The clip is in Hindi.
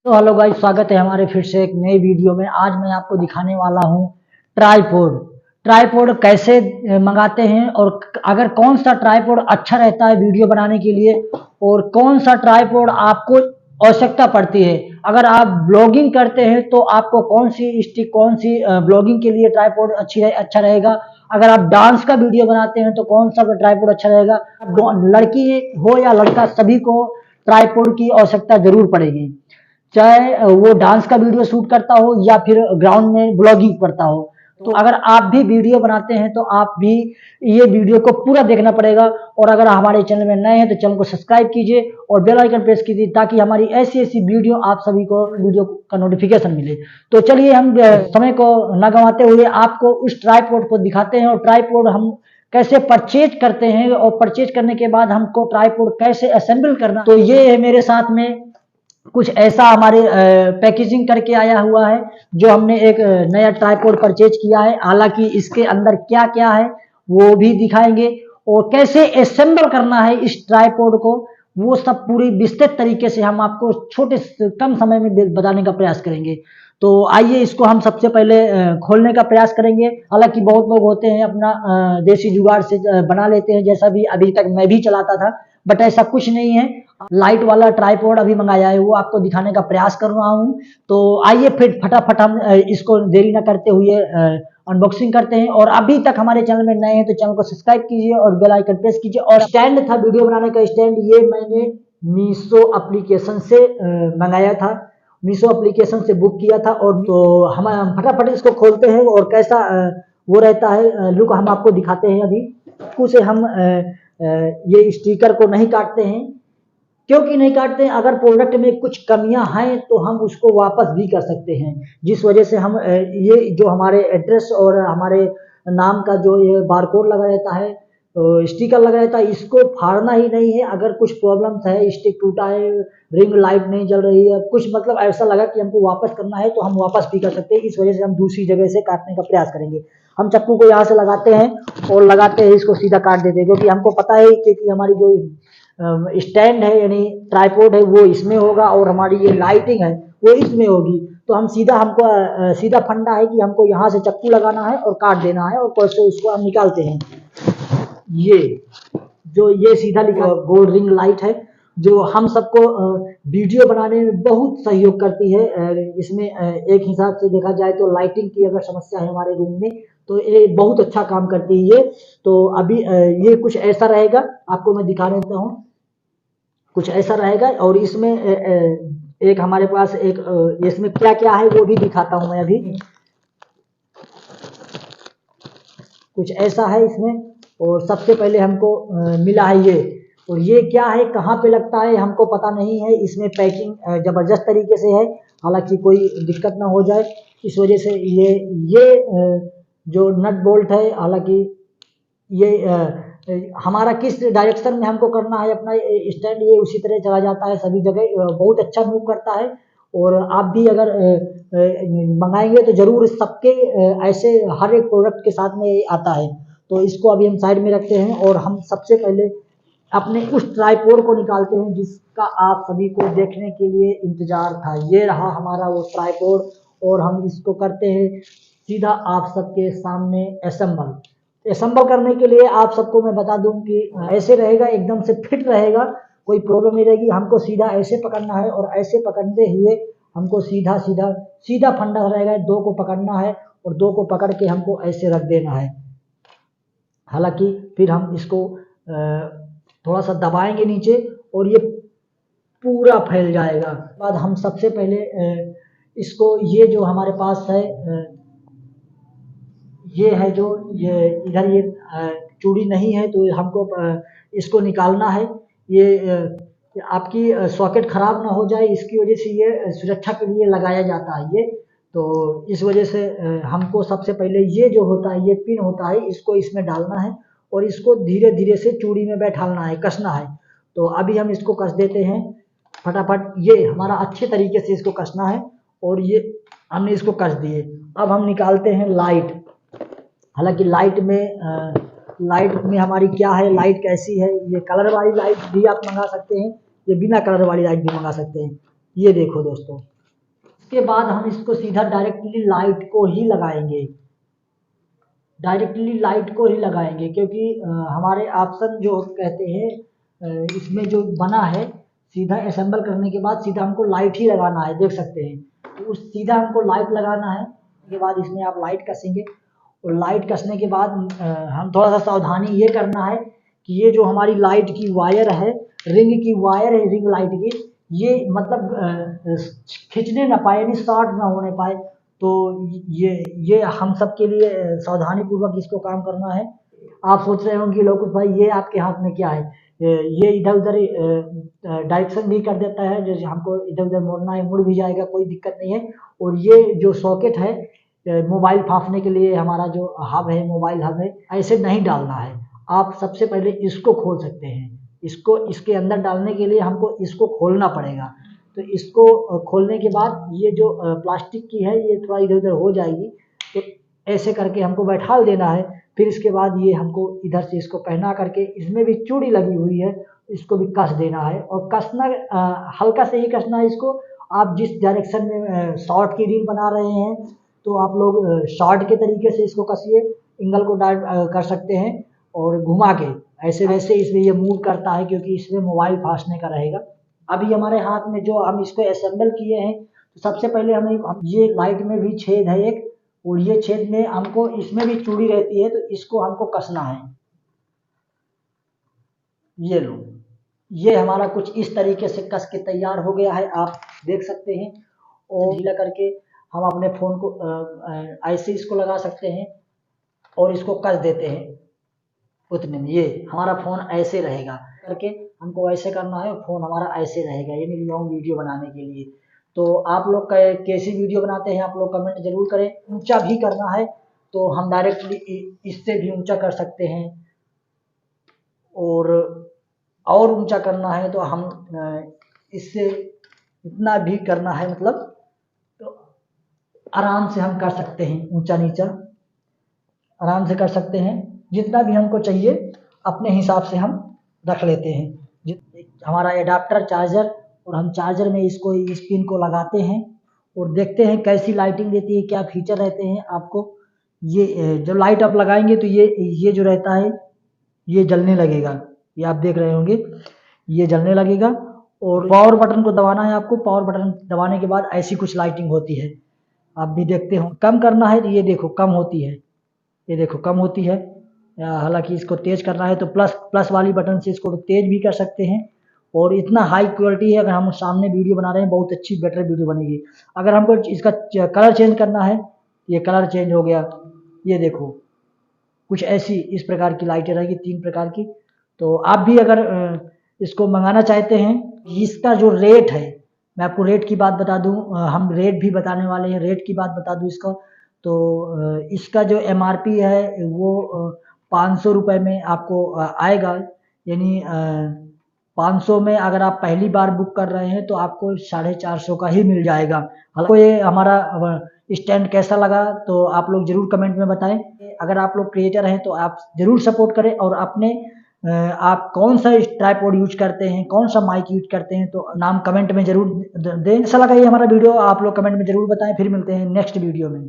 तो हेलो गाइस, स्वागत है हमारे फिर से एक नई वीडियो में। आज मैं आपको दिखाने वाला हूँ ट्राइपॉड। ट्राइपॉड कैसे मंगाते हैं और अगर कौन सा ट्राइपॉड अच्छा रहता है वीडियो बनाने के लिए और कौन सा ट्राइपॉड आपको आवश्यकता पड़ती है। अगर आप ब्लॉगिंग करते हैं तो आपको कौन सी स्टिक, कौन सी ब्लॉगिंग के लिए ट्राइपॉड अच्छा रहेगा। अगर आप डांस का वीडियो बनाते हैं तो कौन सा ट्राइपॉड अच्छा रहेगा। लड़की हो या लड़का, सभी को ट्राइपॉड की आवश्यकता जरूर पड़ेगी, चाहे वो डांस का वीडियो शूट करता हो या फिर ग्राउंड में ब्लॉगिंग करता हो। तो अगर आप भी वीडियो बनाते हैं तो आप भी ये वीडियो को पूरा देखना पड़ेगा। और अगर हमारे चैनल में नए हैं तो चैनल को सब्सक्राइब कीजिए और बेल आइकन प्रेस कीजिए ताकि हमारी ऐसी ऐसी वीडियो आप सभी को वीडियो का नोटिफिकेशन मिले। तो चलिए हम समय को न गंवाते हुए आपको उस ट्राइपॉड को दिखाते हैं और ट्राइपॉड हम कैसे परचेज करते हैं और परचेज करने के बाद हमको ट्राइपॉड कैसे असेंबल करना। तो ये है मेरे साथ में कुछ ऐसा हमारे पैकेजिंग करके आया हुआ है जो हमने एक नया ट्राइपॉड परचेज किया है। हालांकि इसके अंदर क्या क्या है वो भी दिखाएंगे और कैसे असेंबल करना है इस ट्राइपॉड को, वो सब पूरी विस्तृत तरीके से हम आपको छोटे कम समय में बताने का प्रयास करेंगे। तो आइए इसको हम सबसे पहले खोलने का प्रयास करेंगे। हालांकि बहुत लोग होते हैं अपना देसी जुगाड़ से बना लेते हैं, जैसा भी अभी तक मैं भी चलाता था, बट ऐसा कुछ नहीं है। लाइट वाला ट्राइपॉड अभी मंगाया है, वो आपको दिखाने का प्रयास कर रहा हूँ। तो आइए फिर फटाफट हम इसको देरी न करते हुए अनबॉक्सिंग करते हैं। और अभी तक हमारे चैनल में नए हैं तो चैनल को सब्सक्राइब कीजिए और बेल आइकन प्रेस कीजिए। और स्टैंड था वीडियो बनाने का स्टैंड, ये मैंने मीशो एप्लीकेशन से मंगाया था, मीशो एप्लीकेशन से बुक किया था। और तो हम फटाफट इसको खोलते हैं और कैसा वो रहता है लुक हम आपको दिखाते हैं। अभी चाकू से हम ये स्टिकर को नहीं काटते हैं। क्योंकि नहीं काटते हैं, अगर प्रोडक्ट में कुछ कमियां हैं तो हम उसको वापस भी कर सकते हैं, जिस वजह से हम ये जो हमारे एड्रेस और हमारे नाम का जो ये बारकोड लगा रहता है, तो स्टिकर लगा रहता है, इसको फाड़ना ही नहीं है। अगर कुछ प्रॉब्लम्स है, स्टिक टूटा है, रिंग लाइट नहीं जल रही है, कुछ मतलब ऐसा लगा कि हमको वापस करना है तो हम वापस भी कर सकते हैं। इस वजह से हम दूसरी जगह से काटने का प्रयास करेंगे। हम चक्कू को यहाँ से लगाते हैं और लगाते हैं इसको सीधा काट देते हैं, क्योंकि हमको पता है कि हमारी जो स्टैंड है यानी ट्राइपॉड है वो इसमें होगा और हमारी ये लाइटिंग है वो इसमें होगी। तो हम सीधा हमको सीधा फंडा है कि हमको यहाँ से चक्कू लगाना है और काट देना है और कैसे उसको हम निकालते हैं। ये जो ये सीधा गोल्ड रिंग लाइट है जो हम सबको वीडियो बनाने में बहुत सहयोग करती है। इसमें एक हिसाब से देखा जाए तो लाइटिंग की अगर समस्या है हमारे रूम में तो ये बहुत अच्छा काम करती है ये। तो अभी ये कुछ ऐसा रहेगा, आपको मैं दिखा देता हूँ। कुछ ऐसा रहेगा और इसमें एक हमारे पास एक इसमें क्या क्या है वो भी दिखाता हूँ मैं अभी। कुछ ऐसा है इसमें। और सबसे पहले हमको मिला है ये, और ये क्या है, कहाँ पे लगता है हमको पता नहीं है। इसमें पैकिंग ज़बरदस्त तरीके से है, हालांकि कोई दिक्कत ना हो जाए इस वजह से ये जो नट बोल्ट है, हालांकि ये हमारा किस डायरेक्शन में हमको करना है अपना स्टैंड, ये उसी तरह चला जाता है सभी जगह, बहुत अच्छा मूव करता है। और आप भी अगर मंगाएंगे तो जरूर सबके ऐसे हर एक प्रोडक्ट के साथ में आता है। तो इसको अभी हम साइड में रखते हैं और हम सबसे पहले अपने उस ट्राइपॉड को निकालते हैं जिसका आप सभी को देखने के लिए इंतजार था। ये रहा हमारा वो ट्राइपॉड और हम इसको करते हैं सीधा आप सबके सामने असेंबल। असेंबल करने के लिए आप सबको मैं बता दूं कि ऐसे रहेगा, एकदम से फिट रहेगा, कोई प्रॉब्लम नहीं रहेगी। हमको सीधा ऐसे पकड़ना है और ऐसे पकड़ते हुए हमको सीधा सीधा सीधा फंडा रहेगा, दो को पकड़ना है और दो को पकड़ के हमको ऐसे रख देना है। हालांकि फिर हम इसको थोड़ा सा दबाएंगे नीचे और ये पूरा फैल जाएगा। बाद हम सबसे पहले इसको, ये जो हमारे पास है ये है, जो ये इधर ये चूड़ी नहीं है तो हमको इसको निकालना है। ये आपकी सॉकेट खराब ना हो जाए इसकी वजह से ये सुरक्षा के लिए लगाया जाता है ये। तो इस वजह से हमको सबसे पहले ये जो होता है, ये पिन होता है, इसको इसमें डालना है और इसको धीरे धीरे से चूड़ी में बैठाना है, कसना है। तो अभी हम इसको कस देते हैं फटाफट। ये हमारा अच्छे तरीके से इसको कसना है और ये हमने इसको कस दिए। अब हम निकालते हैं लाइट। हालांकि लाइट में हमारी क्या है, लाइट कैसी है, ये कलर वाली लाइट भी आप मंगा सकते हैं, ये बिना कलर वाली लाइट भी मंगा सकते हैं। ये देखो दोस्तों, उसके बाद हम इसको सीधा डायरेक्टली लाइट को ही लगाएंगे, डायरेक्टली लाइट को ही लगाएंगे, क्योंकि हमारे ऑप्शन जो कहते हैं इसमें जो बना है सीधा असेंबल करने के बाद सीधा हमको लाइट ही लगाना है, देख सकते हैं। तो उस सीधा हमको लाइट लगाना है, उसके बाद इसमें आप लाइट कसेंगे और लाइट कसने के बाद हम थोड़ा सा सावधानी ये करना है कि ये जो हमारी लाइट की वायर है, रिंग की वायर है, रिंग लाइट की, ये मतलब खींचने ना पाए, यानी शॉर्ट ना होने पाए। तो ये हम सब के लिए सावधानी पूर्वक इसको काम करना है। आप सोच रहे होंगे लोकुश भाई ये आपके हाथ में क्या है, ये इधर उधर डायरेक्शन भी कर देता है, जैसे हमको इधर उधर मोड़ना है मुड़ भी जाएगा, कोई दिक्कत नहीं है। और ये जो सॉकेट है मोबाइल फांसने के लिए, हमारा जो हब है, मोबाइल हब है, ऐसे नहीं डालना है। आप सबसे पहले इसको खोल सकते हैं, इसको इसके अंदर डालने के लिए हमको इसको खोलना पड़ेगा। तो इसको खोलने के बाद ये जो प्लास्टिक की है ये थोड़ा इधर उधर हो जाएगी, तो ऐसे करके हमको बैठा देना है। फिर इसके बाद ये हमको इधर से इसको पहना करके, इसमें भी चूड़ी लगी हुई है, इसको भी कस देना है। और कसना हल्का से ही कसना है इसको। आप जिस डायरेक्शन में शॉर्ट की रील बना रहे हैं तो आप लोग शॉर्ट के तरीके से इसको कसिए, एंगल को कर सकते हैं और घुमा के ऐसे वैसे इसमें ये मूव करता है, क्योंकि इसमें मोबाइल फांसने का रहेगा। अभी हमारे हाथ में जो हम इसको असेंबल किए हैं, तो सबसे पहले हमें ये लाइट में भी छेद है एक, और ये छेद में हमको इसमें भी चूड़ी रहती है, तो इसको हमको कसना है। ये लो, ये हमारा कुछ इस तरीके से कस के तैयार हो गया है, आप देख सकते हैं। और ढीला करके हम अपने फ़ोन को ऐसे इसको लगा सकते हैं और इसको कस देते हैं उतने में, ये हमारा फ़ोन ऐसे रहेगा करके हमको ऐसे करना है, फ़ोन हमारा ऐसे रहेगा, यानी लॉन्ग वीडियो बनाने के लिए। तो आप लोग कैसी वीडियो बनाते हैं आप लोग कमेंट ज़रूर करें। ऊंचा भी करना है तो हम डायरेक्टली इससे भी ऊंचा कर सकते हैं, और ऊंचा करना है तो हम इससे इतना भी करना है, मतलब तो आराम से हम कर सकते हैं, ऊंचा नीचा आराम से कर सकते हैं। जितना भी हमको चाहिए अपने हिसाब से हम रख लेते हैं। हमारा एडाप्टर चार्जर, और हम चार्जर में इसको इस पिन को लगाते हैं और देखते हैं कैसी लाइटिंग देती है, क्या फीचर रहते हैं आपको। ये जब लाइट आप लगाएंगे तो ये जो रहता है ये जलने लगेगा, ये आप देख रहे होंगे ये जलने लगेगा। और पावर बटन को दबाना है आपको, पावर बटन दबाने के बाद ऐसी कुछ लाइटिंग होती है, आप भी देखते हो। कम करना है तो ये देखो कम होती है, ये देखो कम होती है। हालांकि इसको तेज़ करना है तो प्लस वाली बटन से इसको तेज़ भी कर सकते हैं। और इतना हाई क्वालिटी है, अगर हम सामने वीडियो बना रहे हैं बहुत अच्छी बेटर वीडियो बनेगी। अगर हमको इसका कलर चेंज करना है, ये कलर चेंज हो गया, ये देखो कुछ ऐसी इस प्रकार की लाइटें रहेगी 3 प्रकार की। तो आप भी अगर इसको मंगाना चाहते हैं, इसका जो रेट है, मैं आपको रेट की बात बता दूं, हम रेट भी बताने वाले हैं, रेट की बात बता दूं इसका। तो इसका जो MRP है वो 500 रुपये में आपको आएगा, यानी 500 में अगर आप पहली बार बुक कर रहे हैं तो आपको 450 का ही मिल जाएगा। हालांकि ये हमारा स्टैंड कैसा लगा तो आप लोग ज़रूर कमेंट में बताएं। अगर आप लोग क्रिएटर हैं तो आप ज़रूर सपोर्ट करें, और अपने आप कौन सा ट्राइपॉड यूज करते हैं, कौन सा माइक यूज करते हैं, तो नाम कमेंट में ज़रूर दें। ऐसा लगा ये हमारा वीडियो आप लोग कमेंट में ज़रूर बताएं। फिर मिलते हैं नेक्स्ट वीडियो में।